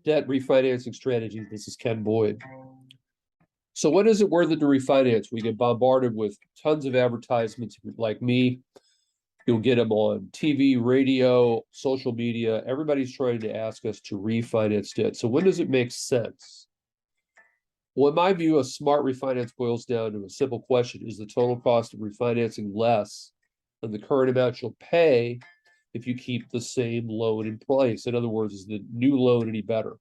Debt refinancing strategy. This is Ken Boyd. So when is it worth it to refinance? We get bombarded with tons of advertisements. Like me, you'll get them on TV, radio, social media. Everybody's trying to ask us to refinance debt. So when does it make sense? Well, in my view, a smart refinance boils down to a simple question. Is the total cost of refinancing less than the current amount you'll pay if you keep the same loan in place? In other words, is the new loan any better?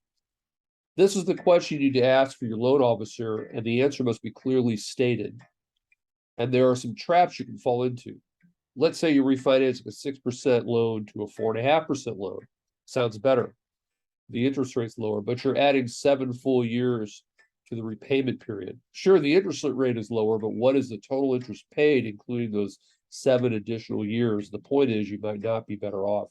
This is the question you need to ask for your loan officer, and the answer must be clearly stated. And there are some traps you can fall into. Let's say you're refinancing a 6% loan to a 4.5% loan. Sounds better. The interest rate's lower, but you're adding 7 full years to the repayment period. Sure, the interest rate is lower, but what is the total interest paid, including those 7 additional years? The point is, you might not be better off.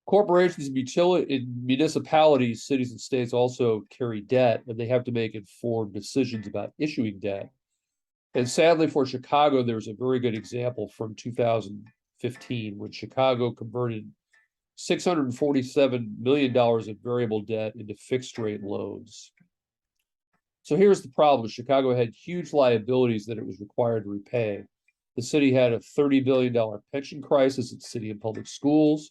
Corporations and municipalities, cities, and states also carry debt, and they have to make informed decisions about issuing debt. And sadly for Chicago, there's a very good example from 2015 when Chicago converted $647 million of variable debt into fixed rate loans. So here's the problem. Chicago had huge liabilities that it was required to repay. The city had a $30 billion pension crisis at city and public schools.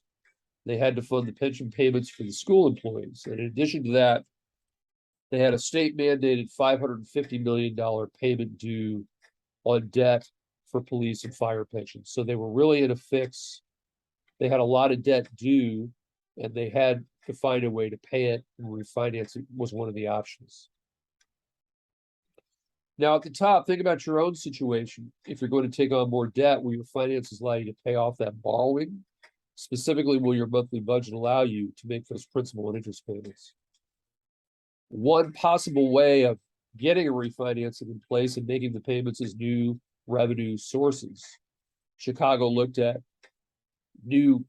They had to fund the pension payments for the school employees. And in addition to that, they had a state mandated $550 million payment due on debt for police and fire pensions. So they were really in a fix. They had a lot of debt due, and they had to find a way to pay it, and refinancing was one of the options. Now, at the top, think about your own situation. If you're going to take on more debt, will your finances allow you to pay off that borrowing? Specifically, will your monthly budget allow you to make those principal and interest payments? One possible way of getting a refinancing in place and making the payments is new revenue sources. Chicago looked at new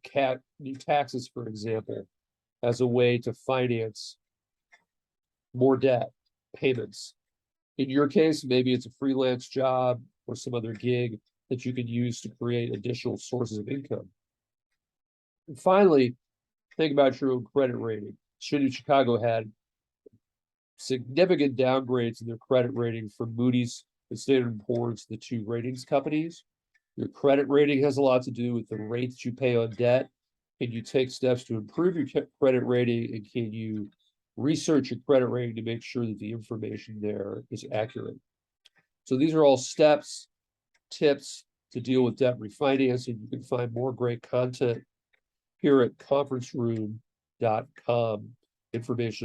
taxes, for example, as a way to finance more debt payments. In your case, maybe it's a freelance job or some other gig that you can use to create additional sources of income. And finally, think about your own credit rating. City of Chicago had significant downgrades in their credit rating from Moody's and Standard & Poor's, the two ratings companies. Your credit rating has a lot to do with the rates you pay on debt. Can you take steps to improve your credit rating, and can you research your credit rating to make sure that the information there is accurate? So these are all steps, tips to deal with debt refinancing. You can find more great content here at conferenceroom.com. Information